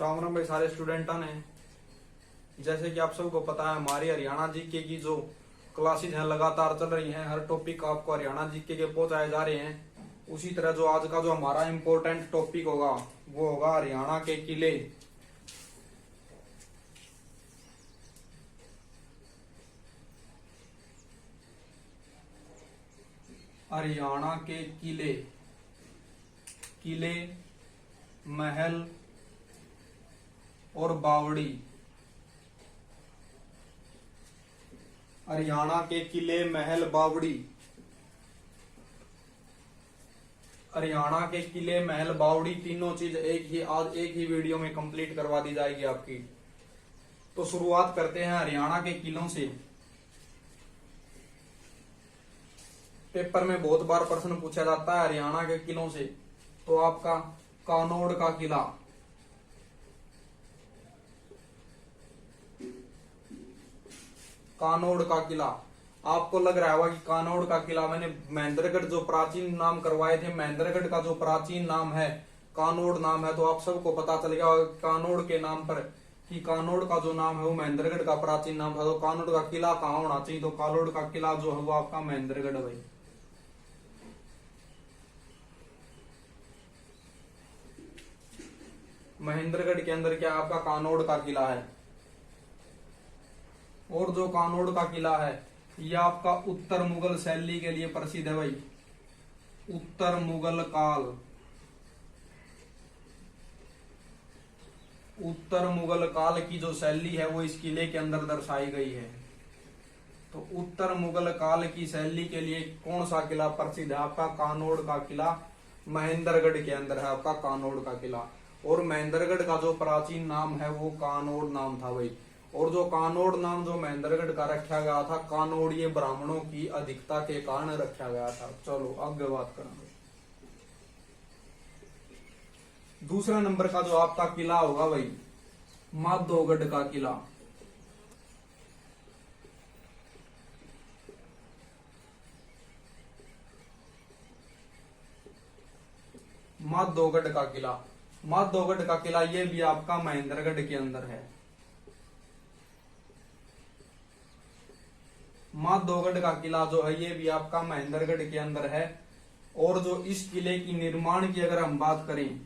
राम भाई सारे स्टूडेंटों ने। जैसे कि आप सबको पता है हमारी हरियाणा जीके की जो क्लासेज हैं लगातार चल रही हैं, हर टॉपिक आपको हरियाणा जीके के पहुंचाए जा रहे हैं। उसी तरह जो आज का जो हमारा इम्पोर्टेंट टॉपिक होगा वो होगा हरियाणा के किले। हरियाणा के किले, किले, महल और बावड़ी। हरियाणा के किले, महल, बावड़ी। हरियाणा के किले, महल, बावड़ी तीनों चीज आज एक ही वीडियो में कंप्लीट करवा दी जाएगी आपकी। तो शुरुआत करते हैं हरियाणा के किलों से। पेपर में बहुत बार प्रश्न पूछा जाता है हरियाणा के किलों से। तो आपका कानोड़ का किला, कानोड़ का किला। आपको लग रहा होगा कि कानोड़ का किला, मैंने महेंद्रगढ़ जो प्राचीन नाम करवाए थे, महेंद्रगढ़ का जो प्राचीन नाम है कानोड़ नाम है। तो आप सबको पता चल गया कानोड़ के नाम पर कि कानोड़ का जो नाम है वो महेंद्रगढ़ का प्राचीन नाम था। तो कानोड़ का किला कहाँ होना चाहिए? तो कानोड़ का किला जो है वो आपका महेंद्रगढ़ भाई। महेंद्रगढ़ के अंदर क्या आपका कानोड़ का किला है। और जो कानोड़ का किला है यह आपका उत्तर मुगल शैली के लिए प्रसिद्ध है भाई। उत्तर मुगल काल, उत्तर मुगल काल की जो शैली है वो इस किले के अंदर दर्शाई गई है। तो उत्तर मुगल काल की शैली के लिए कौन सा किला प्रसिद्ध है? आपका कानोड़ का किला महेंद्रगढ़ के अंदर है, आपका कानोड़ का किला। और महेंद्रगढ़ का जो प्राचीन नाम है वो कानोड़ नाम था भाई। और जो कानोड़ नाम जो महेंद्रगढ़ का रखा गया था, कानोड़ीय ब्राह्मणों की अधिकता के कारण रखा गया था। चलो आगे बात करेंगे। दूसरा नंबर का जो आपका किला होगा भाई माधोगढ़ का किला। माधोगढ़ का किला, माधोगढ़ का किला ये भी आपका महेंद्रगढ़ के अंदर है। माधोगढ़ का किला जो है ये भी आपका महेंद्रगढ़ के अंदर है। और जो इस किले की निर्माण की अगर हम बात करें,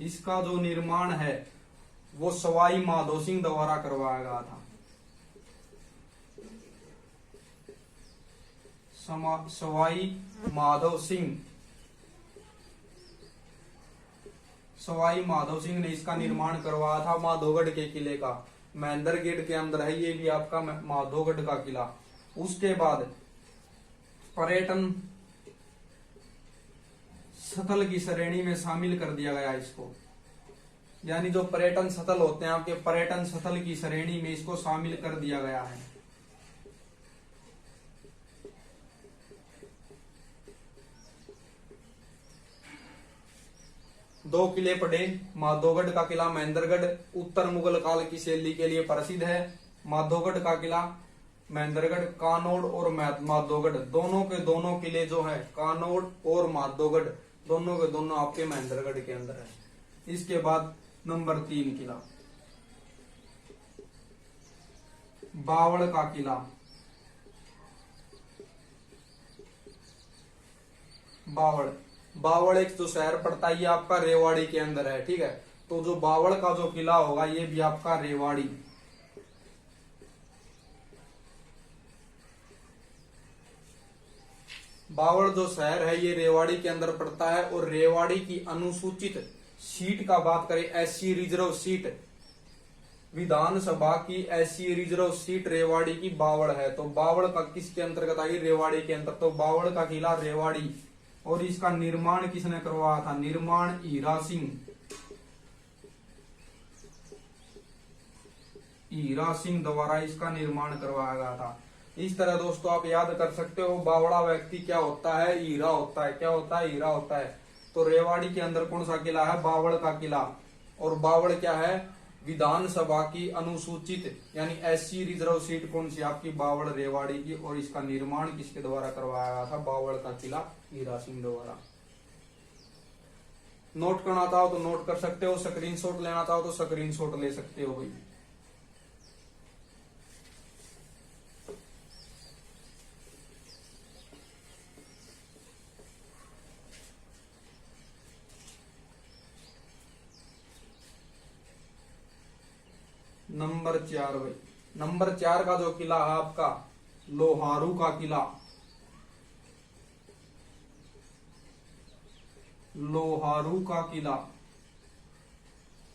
इसका जो निर्माण है वो सवाई माधो सिंह द्वारा करवाया गया था। सवाई माधव सिंह, सवाई माधव सिंह ने इसका निर्माण करवाया था माधोगढ़ के किले का। महेंद्रगढ़ के अंदर है ये भी आपका माधोगढ़ का किला। उसके बाद पर्यटन स्थल की श्रेणी में शामिल कर दिया गया इसको। यानी जो पर्यटन स्थल होते हैं आपके, पर्यटन स्थल की श्रेणी में इसको शामिल कर दिया गया है। दो किले पड़े, माधोगढ़ का किला महेंद्रगढ़ उत्तर मुगल काल की शैली के लिए प्रसिद्ध है। माधोगढ़ का किला महेंद्रगढ़, कानोड़ और माधोगढ़ दोनों के दोनों किले जो है कानोड़ और माधोगढ़ दोनों के दोनों आपके महेंद्रगढ़ के अंदर है। इसके बाद नंबर 3 किला बावड़ का किला। बावड़, बावड़ एक जो शहर पड़ता है ये आपका रेवाड़ी के अंदर है, ठीक है। तो जो बावड़ का जो किला होगा ये भी आपका रेवाड़ी। बावड़ जो शहर है ये रेवाड़ी के अंदर पड़ता है। और रेवाड़ी की अनुसूचित सीट का बात करें, एससी रिजर्व सीट, विधानसभा की एससी रिजर्व सीट रेवाड़ी की बावड़ है। तो बावड़ का किसके अंतर्गत आई? रेवाड़ी के अंदर। तो बावड़ का किला रेवाड़ी। और इसका निर्माण किसने करवाया था? निर्माण हीरा सिंह, हीरा सिंह द्वारा इसका निर्माण करवाया गया था। इस तरह दोस्तों आप याद कर सकते हो बावड़ा व्यक्ति क्या होता है? हीरा होता है। क्या होता है? हीरा होता है। तो रेवाड़ी के अंदर कौन सा किला है? बावड़ का किला। और बावड़ क्या है? विधानसभा की अनुसूचित यानी एससी रिजर्व सीट कौन सी? आपकी बावड़ रेवाड़ी की। और इसका निर्माण किसके द्वारा करवाया गया था? बावड़ का किला हीरा सिंह द्वारा। नोट करना चाहो तो नोट कर सकते हो, स्क्रीनशॉट लेना चाहो तो स्क्रीनशॉट ले सकते हो भाई। नंबर 4 भाई, नंबर 4 का जो किला है आपका लोहारू का किला, लोहारू का किला।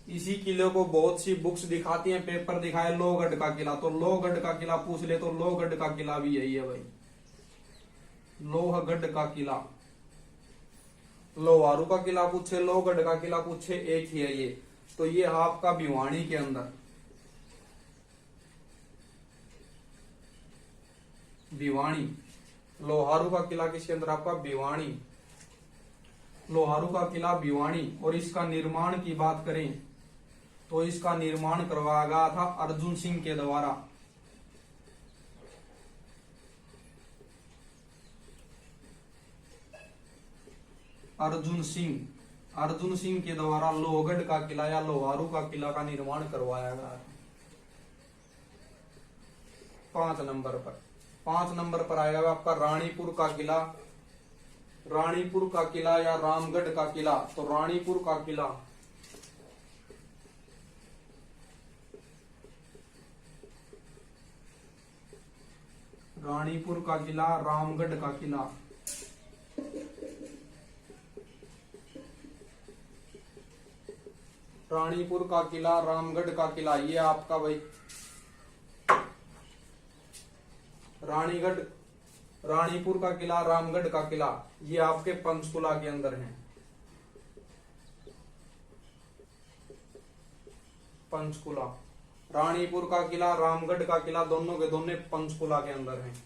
इसी किले को बहुत सी बुक्स दिखाती हैं, पेपर दिखाए लोहगढ़ का किला, तो लोहगढ़ का किला पूछ ले तो लोहगढ़ का किला भी यही है भाई, लोहगढ़ का किला। लोहारू का किला पूछे, लोहगढ़ का किला पूछे, एक ही है ये। तो ये है आपका भिवानी के अंदर, भिवानी। लोहारू का किला किसके अंदर आपका भिवानी, लोहारू का किला भिवानी। और इसका निर्माण की बात करें तो इसका निर्माण करवाया गया था अर्जुन सिंह के द्वारा। अर्जुन सिंह, अर्जुन सिंह के द्वारा लोहगढ़ का किला या लोहारू का किला का निर्माण करवाया गया है। 5 नंबर पर, 5 नंबर पर आएगा आपका रानीपुर का किला, रानीपुर का किला या रामगढ़ का किला। तो रानीपुर का किला, रानीपुर का किला, रामगढ़ का किला। रानीपुर का किला, रामगढ़ का किला, ये आपका भाई रानीगढ़, रानीपुर का किला, रामगढ़ का किला, ये आपके पंचकुला के अंदर है। पंचकुला, रानीपुर का किला, रामगढ़ का किला, दोनों के दोनों पंचकुला के अंदर हैं।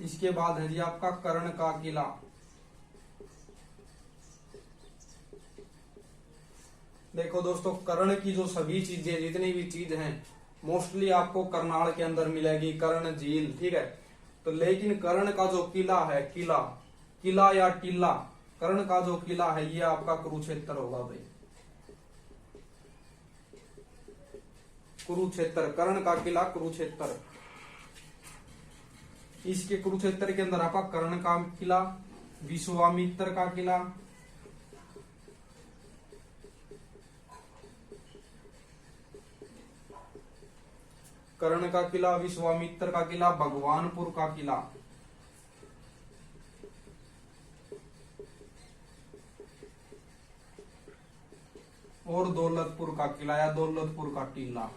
इसके बाद है जी आपका कर्ण का किला। देखो दोस्तों, कर्ण की जो सभी चीजें, जितनी भी चीज हैं, मोस्टली आपको करनाल के अंदर मिलेगी, कर्ण झील, ठीक है। तो लेकिन कर्ण का जो किला है, किला, किला या टीला, कर्ण का जो किला है ये आपका कुरुक्षेत्र होगा भाई, कुरुक्षेत्र। कर्ण का किला कुरुक्षेत्र। इसके कुरुक्षेत्र के अंदर आपका कर्ण का किला, विश्वामित्र का किला, कर्ण का किला, विश्वामित्र का किला, भगवानपुर का किला, और दौलतपुर का किला या दौलतपुर का टीला।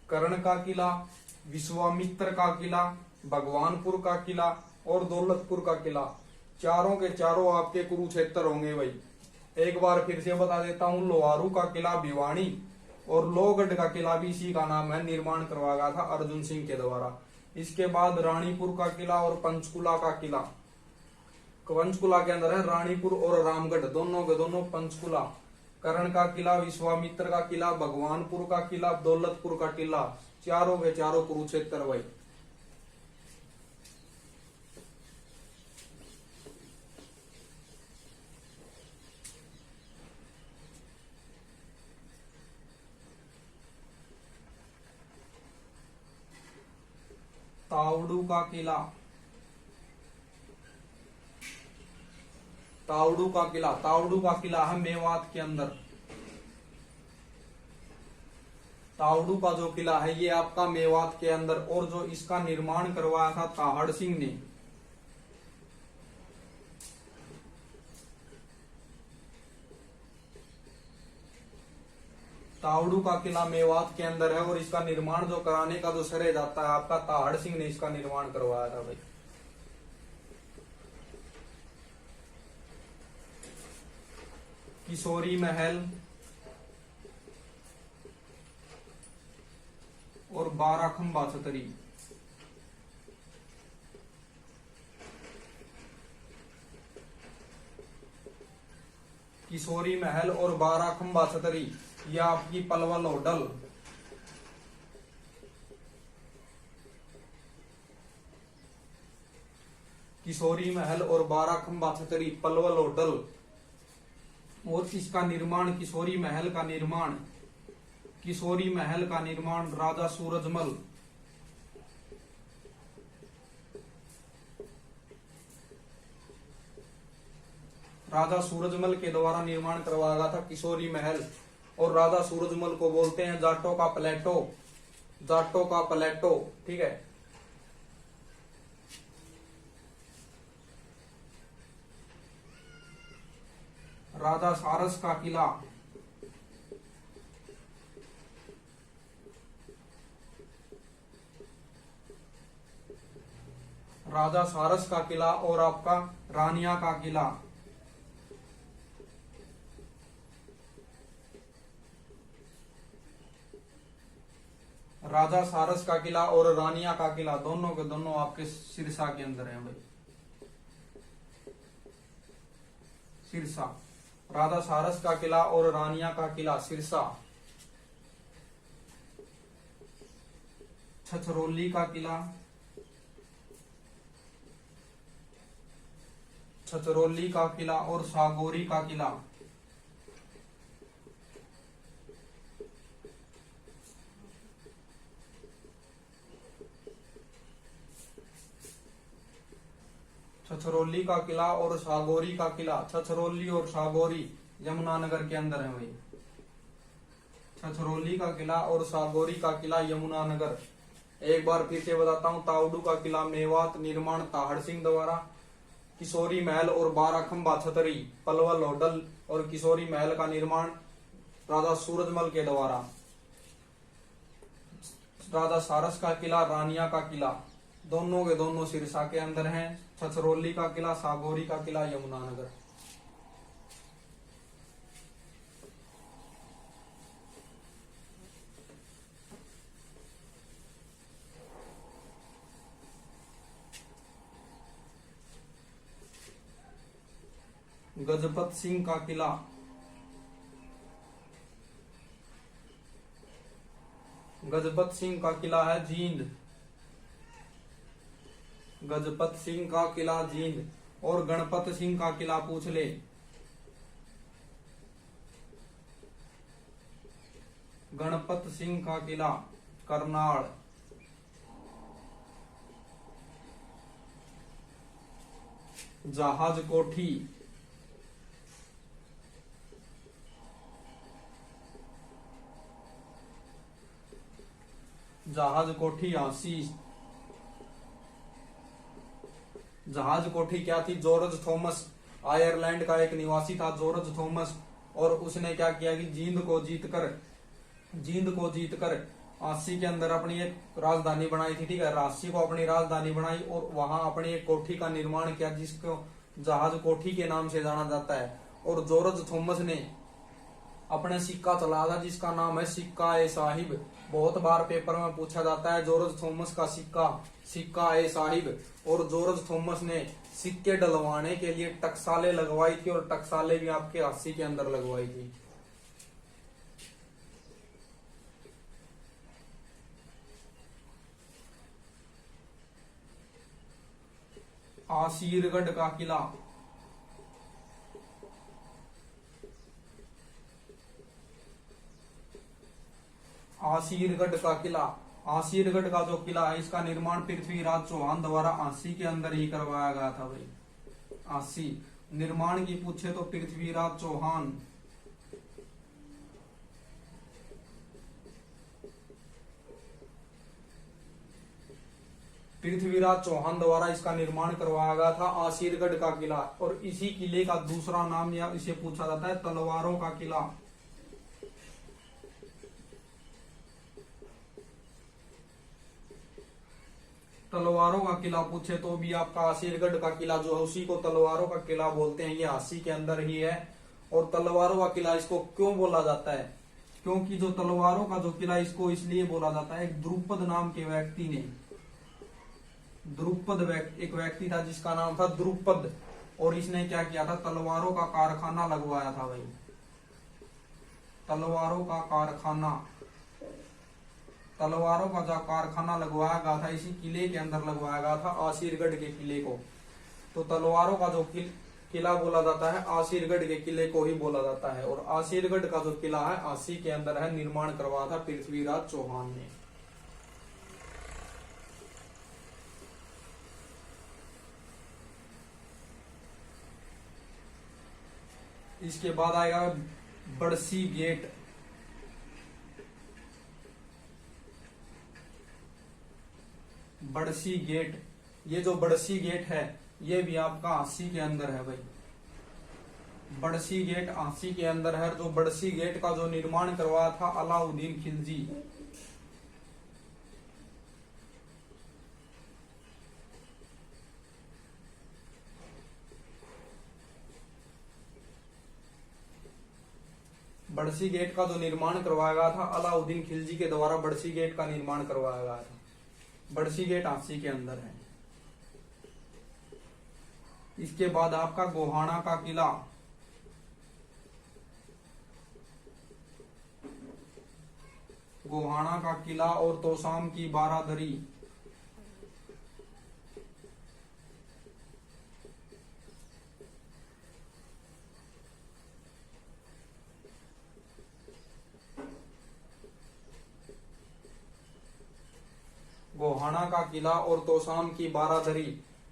कर्ण का किला, विश्वामित्र का किला, भगवानपुर का किला और दौलतपुर का किला, चारों के चारों आपके कुरुक्षेत्र होंगे भाई। एक बार फिर से बता देता हूं, लोहारू का किला भिवानी और लोहगढ़ का किला भी इसी का नाम है, निर्माण करवाया गया था अर्जुन सिंह के द्वारा। इसके बाद रानीपुर का किला और पंचकुला का किला, पंचकुला के अंदर है रानीपुर और रामगढ़, दोनों के दोनों पंचकुला। कर्ण का किला, विश्वामित्र का किला, भगवानपुर का किला, दौलतपुर का किला, चारों के चारों कुरुक्षेत्र भाई। तावड़ू का किला, तावड़ू का किला, तावड़ू का किला है मेवात के अंदर। तावड़ू का जो किला है ये आपका मेवात के अंदर, और जो इसका निर्माण करवाया था ताहड़ सिंह ने। तावड़ू का किला मेवात के अंदर है और इसका निर्माण जो कराने का जो श्रेय जाता है आपका ताहड़ सिंह ने इसका निर्माण करवाया था भाई। किशोरी महल, 12 खंबा छतरी। किशोरी महल और 12 खंबा छतरी, यह आपकी पलवल होटल। किशोरी महल और 12 खंबा छतरी पलवल होटल। और इसका निर्माण, किशोरी महल का निर्माण, किशोरी महल का निर्माण राजा सूरजमल, राजा सूरजमल के द्वारा निर्माण करवाया गया था किशोरी महल। और राजा सूरजमल को बोलते हैं जाटों का प्लेटो, जाटों का प्लेटो, ठीक है। राजा सारस का किला, राजा सारस का किला और आपका रानिया का किला, राजा सारस का किला और रानिया का किला दोनों के दोनों आपके सिरसा के अंदर हैं भाई। सिरसा, राजा सारस का किला और रानिया का किला सिरसा। छछरौली का किला, छछरौली का किला और सागौरी का किला। छछरौली का किला और सागौरी का किला। छछरौली और सागौरी यमुनानगर के अंदर है भाई। छछरौली का किला और सागौरी का किला यमुनानगर। एक बार फिर से बताता हूँ, तावडू का किला मेवात, निर्माण ताहड़ सिंह द्वारा। किशोरी महल और 12 खंबा छतरी पलवल होटल और किशोरी महल का निर्माण राजा सूरजमल के द्वारा। राजा सारस का किला, रानिया का किला दोनों के दोनों सिरसा के अंदर हैं। छछरौली का किला, सागौरी का किला यमुनानगर। गजपत सिंह का किला, गजपत सिंह का किला है जींद। गजपत सिंह का किला जींद। और गणपत सिंह का किला पूछ ले, गणपत सिंह का किला करनाल। जहाज कोठी, जहाज कोठी आसी। जहाज कोठी क्या थी? जॉर्ज थॉमस, आयरलैंड का एक निवासी था जॉर्ज थॉमस, और उसने क्या किया कि जींद को जीतकर आसी के अंदर अपनी एक राजधानी बनाई थी, ठीक है। रांची को अपनी राजधानी बनाई और वहां अपनी एक कोठी का निर्माण किया जिसको जहाज कोठी के नाम से जाना जाता है। और जॉर्ज थॉमस ने अपने सिक्का चलाया था जिसका नाम है सिक्का ए साहिब। बहुत बार पेपर में पूछा जाता है जॉर्ज थॉमस का सिक्का, सिक्का ए साहिब। और जॉर्ज थॉमस ने सिक्के डलवाने के लिए टकसालें लगवाई थी और टकसालें भी आपके अस्सी के अंदर लगवाई थी। आसीरगढ़ का किला, आसीरगढ़ का किला, आसीरगढ़ का जो किला है इसका निर्माण पृथ्वीराज चौहान द्वारा आसी के अंदर ही करवाया गया था भाई। आसी निर्माण की पूछे तो पृथ्वीराज चौहान। पृथ्वीराज चौहान द्वारा इसका निर्माण करवाया गया था आसीरगढ़ का किला। और इसी किले का दूसरा नाम या इसे पूछा जाता है तलवारों का किला। तलवारों का किला पूछे तो भी आपका आसीरगढ़ का किला जो है उसी को तलवारों का किला बोलते हैं, ये आसी के अंदर ही है। और तलवारों का किला इसको क्यों बोला जाता है? क्योंकि जो तलवारों का जो किला, इसको इसलिए बोला जाता है, एक द्रुपद नाम के व्यक्ति ने, द्रुपद एक व्यक्ति था जिसका नाम था द्रुपद, और इसने क्या किया था, तलवारों का कारखाना लगवाया था भाई, तलवारों का कारखाना, तलवारों का जो कारखाना लगवाया गया था इसी किले के अंदर लगवाया गया था, आसिरगढ़ के किले को। तो तलवारों का जो किला बोला जाता है, आसिरगढ़ के किले को ही बोला जाता है। और आसिरगढ़ का जो किला है आसी के अंदर है, निर्माण करवाया था पृथ्वीराज चौहान ने। इसके बाद आएगा बड़सी गेट। बड़सी गेट, ये जो बड़सी गेट है ये भी आपका आसी के अंदर है भाई, बड़सी गेट आसी के अंदर है। जो बड़सी गेट का जो निर्माण करवाया था अलाउद्दीन खिलजी, बड़सी गेट का जो निर्माण करवाया गया था अलाउद्दीन खिलजी के द्वारा बड़सी गेट का निर्माण करवाया गया था। बड़सी गेट आसी के अंदर है। इसके बाद आपका गोहाना का किला, गोहाना का किला और तोशाम की बारादरी, गोहाना का किला और तोशाम की बारादरी,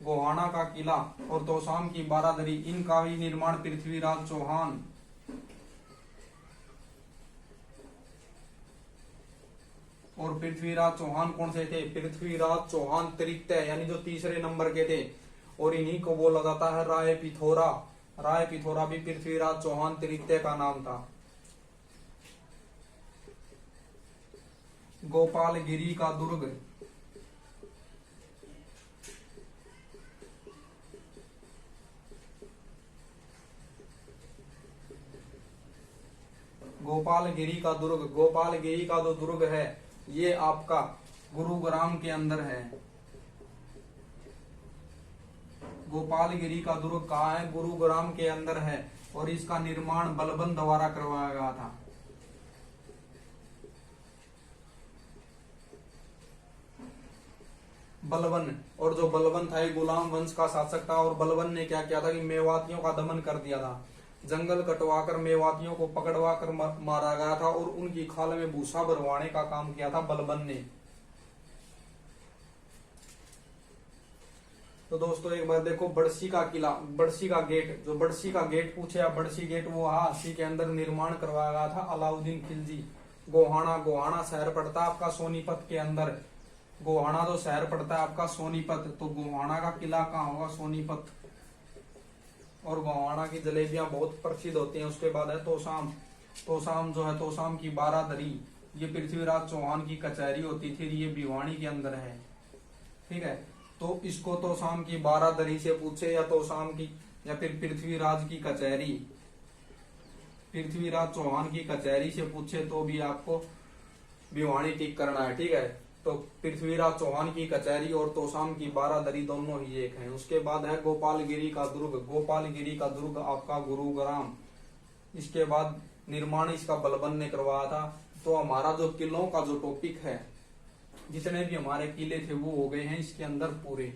गोहाना का किला और तोशाम की बारादरी, इनका भी निर्माण पृथ्वीराज चौहान, और पृथ्वीराज चौहान कौन से थे, पृथ्वीराज चौहान तृतीय यानी जो तीसरे नंबर के थे, और इन्हीं को बोला जाता है राय पिथौरा। राय पिथौरा भी पृथ्वीराज चौहान तृतीय का नाम था। गोपालगिरी का दुर्ग, गोपालगिरी का दुर्ग, गोपालगिरी का जो दुर्ग है ये आपका गुरुग्राम के अंदर है। गोपालगिरी का दुर्ग कहाँ है, गुरुग्राम के अंदर है, और इसका निर्माण बलबन द्वारा करवाया गया था। बलबन, और जो बलबन था ये गुलाम वंश का शासक था, और बलबन ने क्या किया था कि मेवातियों का दमन कर दिया था। जंगल कटवाकर मेवातियों को पकड़वा कर मारा गया था, और उनकी खाल में भूसा भरवाने का काम किया था बलबन ने। तो दोस्तों एक बार देखो बड़सी का किला, बड़सी का गेट, जो बड़सी का गेट पूछे आप, बड़सी गेट वो आसी के अंदर निर्माण करवाया गया था अलाउद्दीन खिलजी। गोहाना, गोहाना शहर पड़ता है आपका सोनीपत के अंदर, गोहाना जो शहर पड़ता है आपका सोनीपत, तो गोहाना का किला कहाँ होगा, सोनीपत। और गोहाना की जलेबियां बहुत प्रसिद्ध होती हैं। उसके बाद है तोशाम, तोशाम जो है, तोशाम की बारादरी, ये पृथ्वीराज चौहान की कचहरी होती थी, ये भिवानी के अंदर है, ठीक है। तो इसको तोशाम की बारादरी से पूछे या तोशाम की, या फिर पृथ्वीराज की कचहरी, पृथ्वीराज चौहान की कचहरी से पूछे तो भी आपको भिवानी टिक करना है, ठीक है। तो पृथ्वीराज चौहान की कचहरी और तोशाम की बारादरी दोनों ही एक हैं। उसके बाद है गोपालगिरी का दुर्ग, गोपालगिरी का दुर्ग आपका गुरुग्राम। इसके बाद निर्माण इसका बलबन ने करवाया था। तो हमारा जो किलों का जो टॉपिक है, जितने भी हमारे किले थे वो हो गए हैं इसके अंदर पूरे।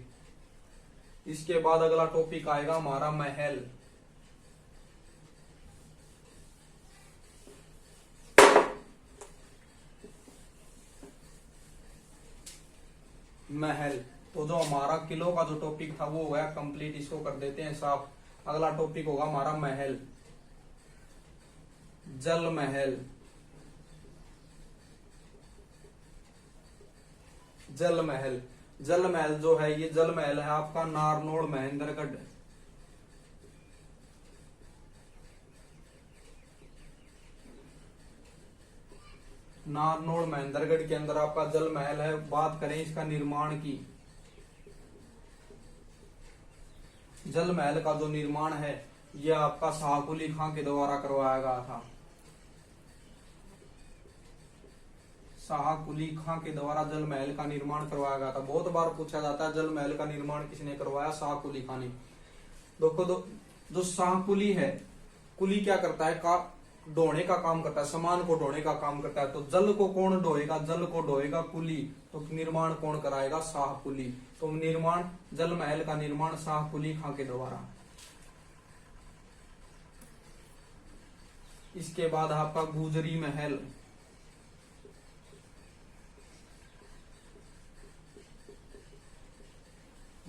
इसके बाद अगला टॉपिक आएगा हमारा महल। महल, तो जो हमारा किलो का जो टॉपिक था वो हो गया कंप्लीट, इसको कर देते हैं साफ। अगला टॉपिक होगा हमारा महल, जल महल। जल महल, जल महल जो है ये जल महल है आपका नारनौल महेंद्रगढ़। नारनौल महेंद्रगढ़ के अंदर आपका जल महल है। बात करें इसका निर्माण की, जल महल का जो निर्माण है यह आपका शाह कुली खां के द्वारा करवाया गया था। शाह कुली खां के द्वारा जल महल का निर्माण करवाया गया था। बहुत बार पूछा जाता है जल महल का निर्माण किसने करवाया, शाह कुली खां ने। देखो जो शाह कुली है, कुली क्या करता है, ढोने का काम करता है, सामान को ढोने का काम करता है। तो जल को कौन ढोएगा, जल को ढोएगा कुली। तो निर्माण कौन कराएगा, शाह कुली। तो निर्माण, जल महल का निर्माण शाह कुली खां के द्वारा। इसके बाद आपका गुजरी महल।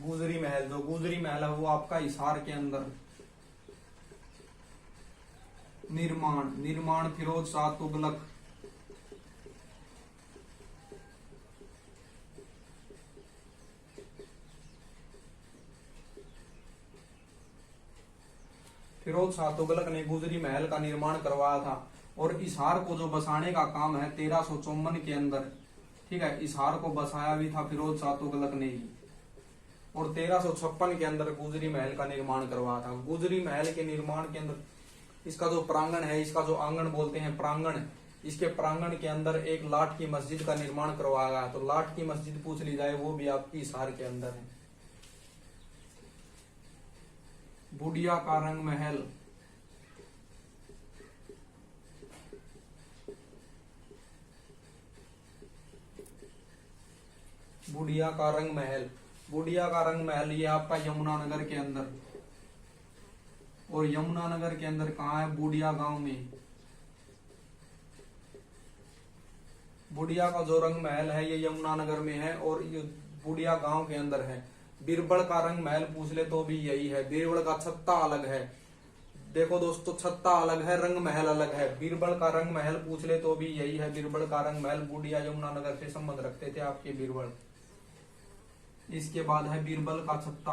गुजरी महल, जो गुजरी महल है वो आपका हिसार के अंदर। निर्माण फिरोज शाह तुगलक। फिरोज शाह तुगलक ने गुजरी महल का निर्माण करवाया था। और हिसार को जो बसाने का काम है 1354 के अंदर, ठीक है, हिसार को बसाया भी था फिरोज शाह तुगलक ने ही। और 1356 के अंदर गुजरी महल का निर्माण करवाया था। गुजरी महल के निर्माण के अंदर इसका जो प्रांगण है, इसका जो आंगन बोलते हैं प्रांगण, इसके प्रांगण के अंदर एक लाठ की मस्जिद का निर्माण करवाया गया। तो लाठ की मस्जिद पूछ ली जाए, वो भी आपकी हिसार के अंदर है। बुढ़िया का रंग महल। बुढ़िया का रंग महल, बुढ़िया का रंग महल ये आपका यमुनानगर के अंदर। और यमुनानगर के अंदर कहाँ है, बुढ़िया गांव में। बुढ़िया का जो रंग महल है ये यमुनानगर में है और ये बुढ़िया गांव के अंदर है। बीरबल का रंग महल पूछ ले तो भी यही है। बीरबल का छत्ता अलग है। देखो दोस्तों, छत्ता अलग है, रंग महल अलग है। बीरबल का रंग महल पूछ ले तो भी यही है। बीरबल का रंग महल बुढ़िया यमुनानगर से संबंध रखते थे आपके बीरबल। इसके बाद है बीरबल का छत्ता।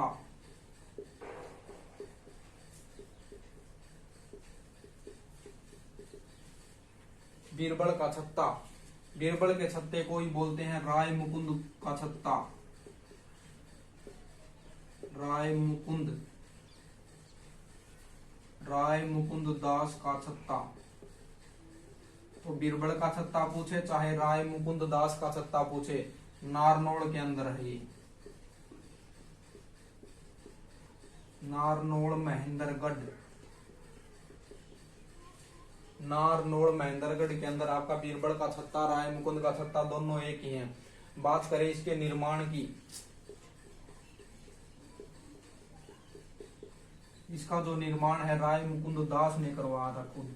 बीरबल का छत्ता, बीरबल के छत्ते को ही बोलते हैं राय मुकुंद का छत्ता। राय मुकुंद दास का छत्ता। तो बीरबल का छत्ता पूछे चाहे राय मुकुंद दास का छत्ता पूछे, नारनौल के अंदर है ये। नारनौल महेंद्रगढ़, नारनौल महेंद्रगढ़ के अंदर आपका बीरबल का छत्ता, राय मुकुंद का छत्ता दोनों एक ही हैं। बात करें इसके निर्माण की, इसका जो निर्माण है राय मुकुंद दास ने करवाया था खुद।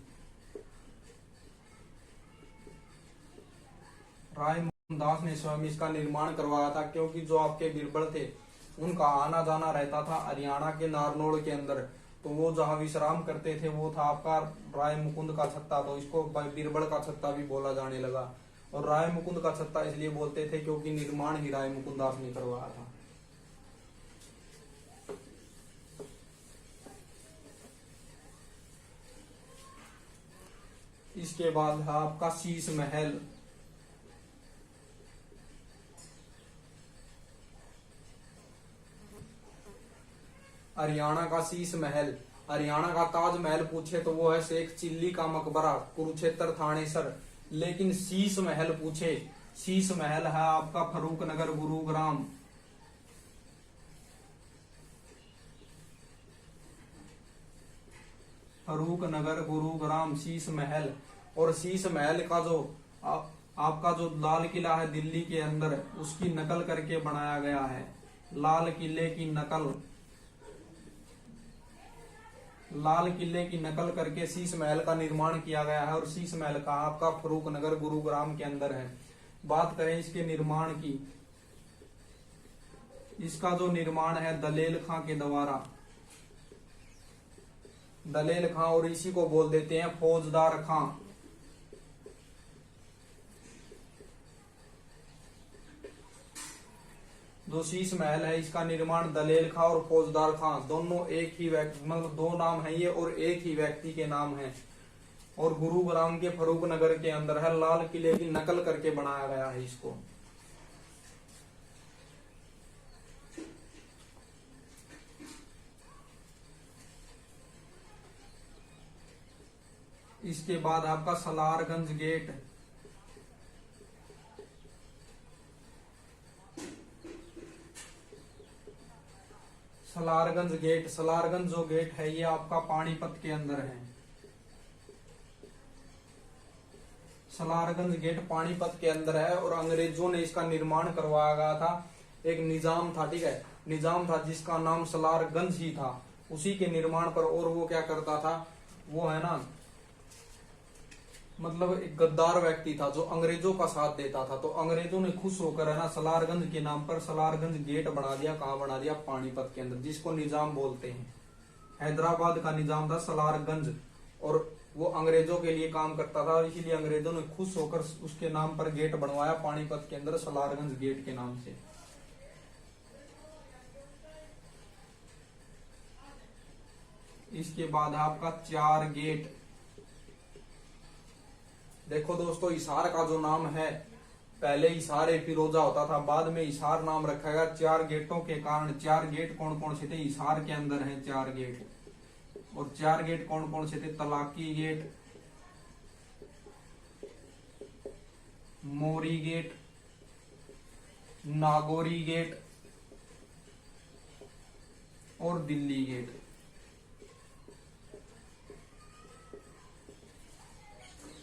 राय मुकुंद दास ने स्वयं इसका निर्माण करवाया था, क्योंकि जो आपके बीरबल थे उनका आना जाना रहता था हरियाणा के नारनौल के अंदर। तो वो जहां विश्राम करते थे वो था आपका राय मुकुंद का छत्ता। तो इसको बीरबल का छत्ता भी बोला जाने लगा। और राय मुकुंद का छत्ता इसलिए बोलते थे क्योंकि निर्माण ही राय मुकुंद दास ने करवाया था। इसके बाद है आपका शीश महल। हरियाणा का शीश महल, हरियाणा का ताजमहल पूछे तो वो है शेख चिल्ली का मकबरा, कुरुक्षेत्र थानेसर। लेकिन शीश महल पूछे, शीश महल है आपका फरूक नगर गुरुग्राम। फरूक नगर गुरुग्राम शीश महल। और शीश महल का जो आपका जो लाल किला है दिल्ली के अंदर, उसकी नकल करके बनाया गया है। लाल किले की नकल, लाल किले की नकल करके शीश महल का निर्माण किया गया है। और शीश महल का आपका फरूक नगर गुरुग्राम के अंदर है। बात करें इसके निर्माण की, इसका जो निर्माण है दलेल खां के द्वारा। दलेल खां, और इसी को बोल देते हैं फौजदार खां। जो शीश महल है इसका निर्माण दलेल खां और फौजदार खां दोनों एक ही व्यक्ति, मतलब दो नाम है ये और एक ही व्यक्ति के नाम है। और गुरुग्राम के फरूक नगर के अंदर है। लाल किले की नकल करके बनाया गया है इसको। इसके बाद आपका सलारगंज गेट। सलारगंज गेट, सलारगंज जो गेट है ये आपका पानीपत के अंदर है। सलारगंज गेट पानीपत के अंदर है और अंग्रेजों ने इसका निर्माण करवाया गया था। एक निजाम था, ठीक है, निजाम था जिसका नाम सलारगंज ही था, उसी के निर्माण पर। और वो क्या करता था, वो है ना मतलब एक गद्दार व्यक्ति था जो अंग्रेजों का साथ देता था। तो अंग्रेजों ने खुश होकर है ना सलारगंज के नाम पर सलारगंज गेट बना दिया। कहाँ बना दिया, पानीपत के अंदर, जिसको निजाम बोलते हैं। हैदराबाद का निजाम था सलारगंज और वो अंग्रेजों के लिए काम करता था, इसीलिए अंग्रेजों ने खुश होकर उसके नाम पर गेट बनवाया पानीपत के अंदर, सलारगंज गेट के नाम से। इसके बाद आपका चार गेट। देखो दोस्तों, हिसार का जो नाम है, पहले हिसार ए फिरोजा होता था, बाद में हिसार नाम रखा गया चार गेटों के कारण। चार गेट कौन कौन से थे, हिसार के अंदर हैं चार गेट। और चार गेट कौन कौन से थे, तलाकी गेट, मोरी गेट, नागौरी गेट और दिल्ली गेट।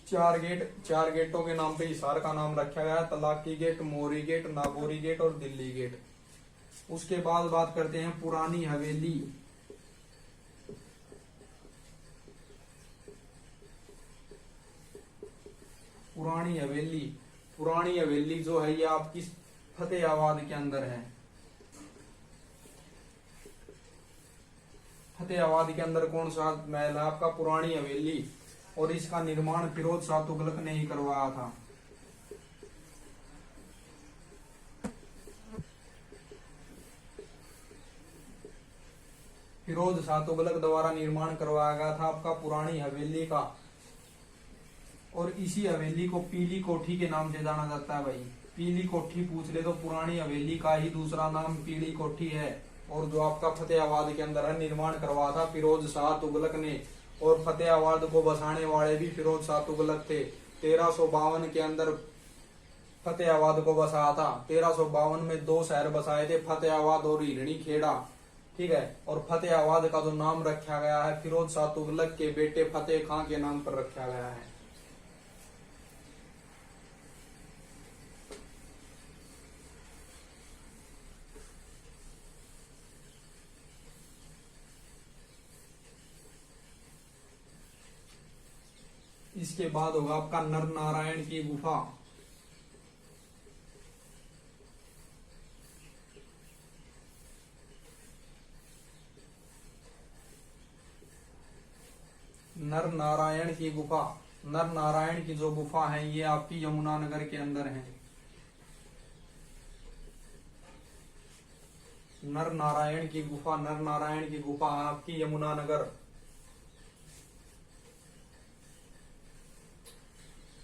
चार गेट, चार गेटों के नाम पे हिसार का नाम रखा गया है, तलाकी गेट, मोरी गेट, नागौरी गेट और दिल्ली गेट। उसके बाद बात करते हैं पुरानी हवेली। पुरानी हवेली, पुरानी हवेली जो है ये आपकी फतेहाबाद के अंदर है। फतेहाबाद के अंदर कौन सा महल है आपका, पुरानी हवेली। और इसका निर्माण फिरोज शाह तुगलक ने ही करवाया था। फिरोज शाह तुगलक द्वारा निर्माण करवाया गया था आपका पुरानी हवेली का। और इसी हवेली को पीली कोठी के नाम से जाना जाता है भाई। पीली कोठी पूछ ले तो पुरानी हवेली का ही दूसरा नाम पीली कोठी है। और जो आपका फतेहाबाद के अंदर है, निर्माण करवाया था फिरोज शाह तुगलक ने। और फतेहाबाद को बसाने वाले भी फिरोज शाह तुगलक थे। 1352 के अंदर फतेहाबाद को बसाया था। 1352 में दो शहर बसाए थे, फतेहाबाद और हिरणी खेड़ा, ठीक है। और फतेहाबाद का जो नाम रखा गया है फिरोज शाह तुगलक के बेटे फतेह खां के नाम पर रखा गया है। इसके बाद होगा आपका नर नारायण की गुफा। नर नारायण की गुफा, नर नारायण की जो गुफा है ये आपकी यमुनानगर के अंदर है। नर नारायण की गुफा, नर नारायण की गुफा आपकी यमुनानगर।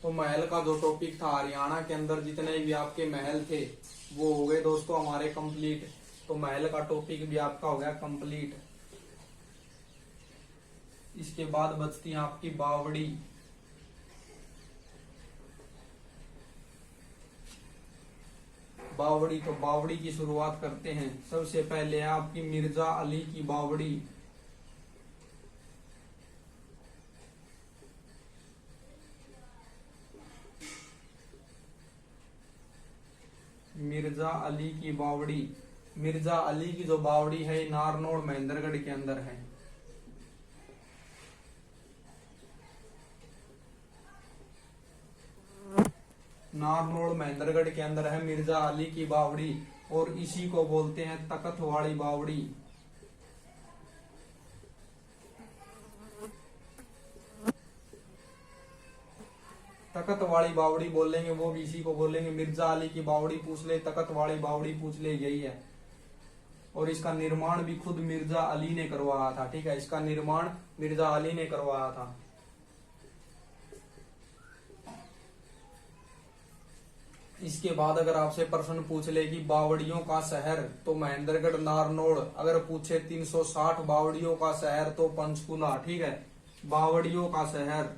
तो महल का जो टॉपिक था, हरियाणा के अंदर जितने भी आपके महल थे वो हो गए दोस्तों हमारे कंप्लीट। तो महल का टॉपिक भी आपका हो गया कंप्लीट। इसके बाद बचती है आपकी बावड़ी। बावड़ी, तो बावड़ी की शुरुआत करते हैं। सबसे पहले है आपकी मिर्जा अली की बावड़ी। मिर्जा अली की बावड़ी, मिर्जा अली की जो बावड़ी है नारनौल महेंद्रगढ़ के अंदर है। नारनौल महेंद्रगढ़ के अंदर है मिर्जा अली की बावड़ी। और इसी को बोलते हैं तकत वाली बावड़ी। तकत वाली बावड़ी बोलेंगे, वो भी इसी को बोलेंगे। मिर्जा अली की बावड़ी पूछ ले, तकत वाली बावड़ी पूछ ले, यही है। और इसका निर्माण भी खुद मिर्जा अली ने करवाया था, ठीक है। इसका निर्माण मिर्जा अली ने करवाया था। इसके बाद अगर आपसे प्रश्न पूछ ले कि बावड़ियों का शहर, तो महेंद्रगढ़ नारनौल। अगर पूछे 360 बावड़ियों का शहर, तो पंचकुला, ठीक है। बावड़ियों का शहर,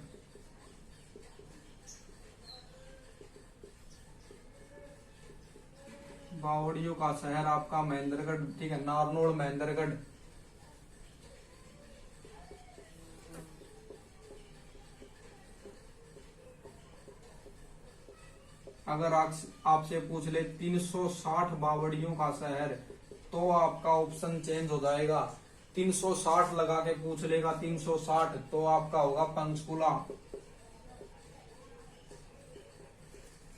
बावड़ियों का शहर आपका महेंद्रगढ़, ठीक है, नारनौल महेंद्रगढ़। अगर आपसे पूछ ले 360 बावड़ियों का शहर, तो आपका ऑप्शन चेंज हो जाएगा। 360 लगा के पूछ लेगा 360, तो आपका होगा पंचकुला।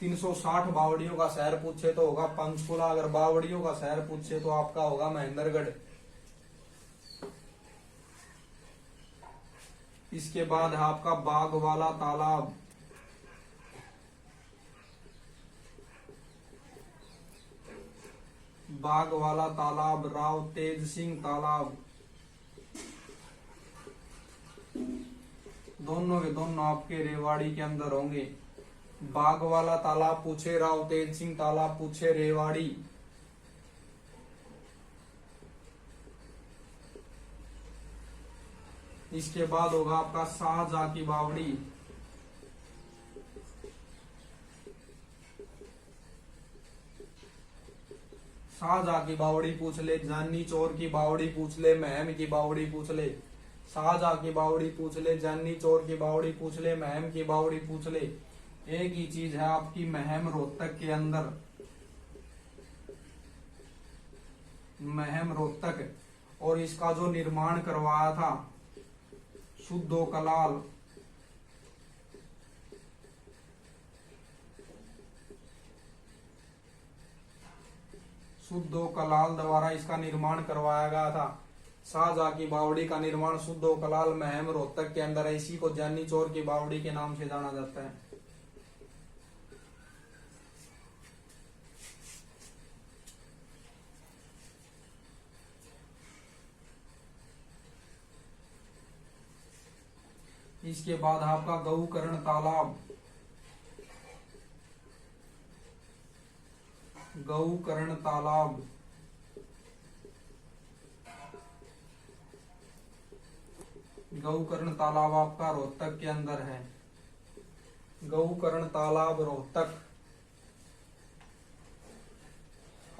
360 बावड़ियों का शहर पूछे तो होगा पंचकुला, अगर बावड़ियों का शहर पूछे तो आपका होगा महेंद्रगढ़। इसके बाद है आपका बाग वाला तालाब। बाग वाला तालाब, राव तेज सिंह तालाब, दोनों के दोनों आपके रेवाड़ी के अंदर होंगे। बाग वाला तालाब पूछे राव तेज सिंह तालाब पूछे रेवाड़ी। इसके बाद होगा आपका शाहजहां की बावड़ी। शाहजहां की बावड़ी पूछ ले, जानी चौर की बावड़ी पूछ ले, महम की बावड़ी पूछ ले। शाहजहां की बावड़ी पूछ ले, जानी चौर की बावड़ी पूछ ले, महम की बावड़ी पूछ ले। एक ही चीज है आपकी महम रोहतक के अंदर, महम रोहतक। और इसका जो निर्माण करवाया था शुद्धो कलाल, शुद्धो कलाल द्वारा इसका निर्माण करवाया गया था। शाहजहां की बावड़ी का निर्माण शुद्धो कलाल महम रोहतक के अंदर है। इसी को जानी चौर की बावड़ी के नाम से जाना जाता है। इसके बाद आपका गौकर्ण तालाब, गौकर्ण तालाब, गौकर्ण तालाब आपका रोहतक के अंदर है। गौकर्ण तालाब रोहतक।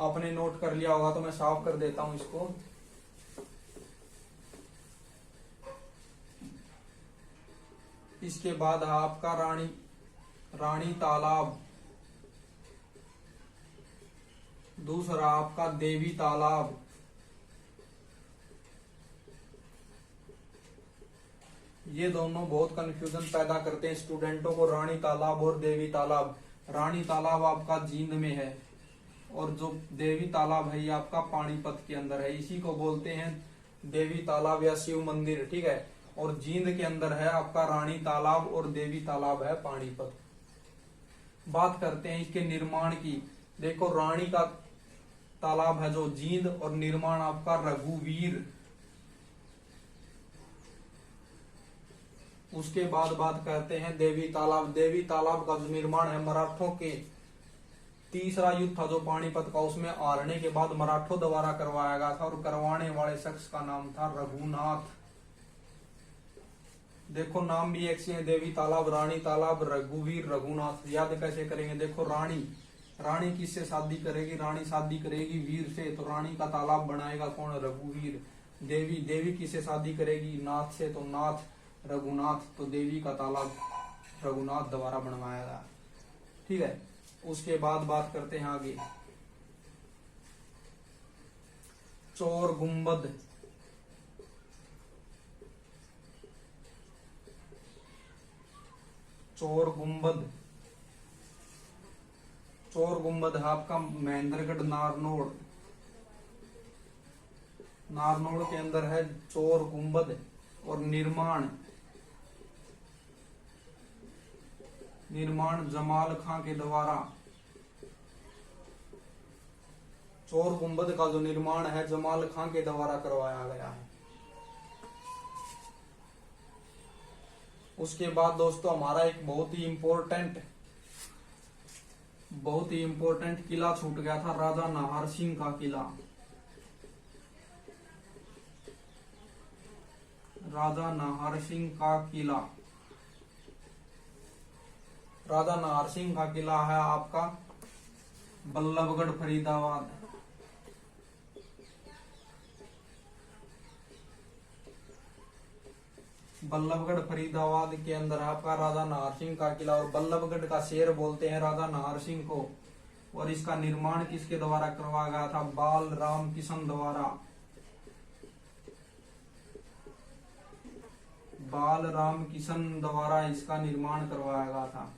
आपने नोट कर लिया होगा तो मैं साफ कर देता हूं इसको। इसके बाद आपका रानी तालाब, दूसरा आपका देवी तालाब, ये दोनों बहुत कंफ्यूजन पैदा करते हैं स्टूडेंटों को, रानी तालाब और देवी तालाब। रानी तालाब आपका जींद में है और जो देवी तालाब है ये आपका पानीपत के अंदर है। इसी को बोलते हैं देवी तालाब या शिव मंदिर, ठीक है। और जींद के अंदर है आपका रानी तालाब और देवी तालाब है पानीपत। बात करते हैं इसके निर्माण की। देखो रानी का तालाब है जो जींद, और निर्माण आपका रघुवीर। उसके बाद बात करते हैं देवी तालाब। देवी तालाब का जो निर्माण है मराठों के तीसरा युद्ध था जो पानीपत का, उसमें हारने के बाद मराठों द्वारा करवाया गया था और करवाने वाले शख्स का नाम था रघुनाथ। देखो नाम भी एक से है, देवी तालाब, रानी तालाब, रघुवीर, रघुनाथ। याद कैसे करेंगे? देखो रानी किससे शादी करेगी? रानी शादी करेगी वीर से, तो रानी का तालाब बनाएगा कौन? रघुवीर। देवी किससे शादी करेगी? नाथ से, तो नाथ रघुनाथ, तो देवी का तालाब रघुनाथ द्वारा बनवाया गया, ठीक है। उसके बाद बात करते हैं आगे, चोर गुंबद। चोर गुंबद है आपका महेंद्रगढ़ नारनौल के अंदर है चोर गुंबद। और निर्माण जमाल खां के द्वारा। चोर गुंबद का जो निर्माण है जमाल खां के द्वारा करवाया गया है। उसके बाद दोस्तों हमारा एक बहुत ही इम्पोर्टेंट किला छूट गया था, राजा नाहर सिंह का किला। राजा नाहर सिंह का किला। राजा नाहर सिंह का किला है आपका बल्लभगढ़ फरीदाबाद। बल्लभगढ़ फरीदाबाद के अंदर आपका राजा नाहर सिंह का किला, और बल्लभगढ़ का शेर बोलते हैं राजा नाहर सिंह को। और इसका निर्माण किसके द्वारा करवाया गया था? बाल राम किशन द्वारा। बाल राम किशन द्वारा इसका निर्माण करवाया गया था।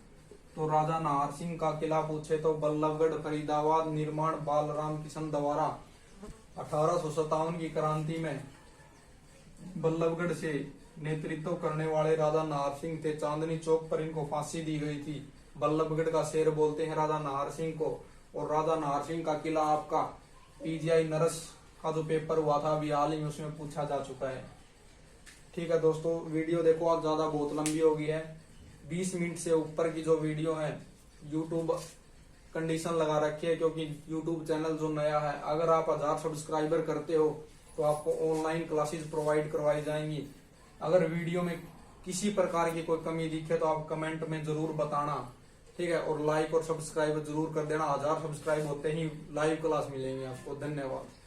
तो राजा नाहर सिंह का किला पूछे तो बल्लभगढ़ फरीदाबाद, निर्माण बाल राम किशन द्वारा। 1857 की क्रांति में बल्लभगढ़ से नेतृत्व करने वाले राजा नाहर सिंह थे। चांदनी चौक पर इनको फांसी दी गई थी। बल्लभगढ़ का शेर बोलते हैं राजा नाहर सिंह को। और राजा नाहर सिंह का किला आपका पीजीआई नरस का जो पेपर हुआ था अभी हाल ही में, उसमें पूछा जा चुका है। ठीक है दोस्तों, वीडियो देखो, आज ज्यादा बहुत लंबी हो गई है। 20 मिनट से ऊपर की जो वीडियो है यूट्यूब कंडीशन लगा रखी है, क्योंकि यूट्यूब चैनल जो नया है, अगर आप 1000 सब्सक्राइबर करते हो तो आपको ऑनलाइन क्लासेस प्रोवाइड करवाई जाएंगी। अगर वीडियो में किसी प्रकार की कोई कमी दिखे तो आप कमेंट में जरूर बताना, ठीक है। और लाइक और सब्सक्राइब जरूर कर देना। 1000 सब्सक्राइब होते ही लाइव क्लास मिलेंगे आपको। धन्यवाद।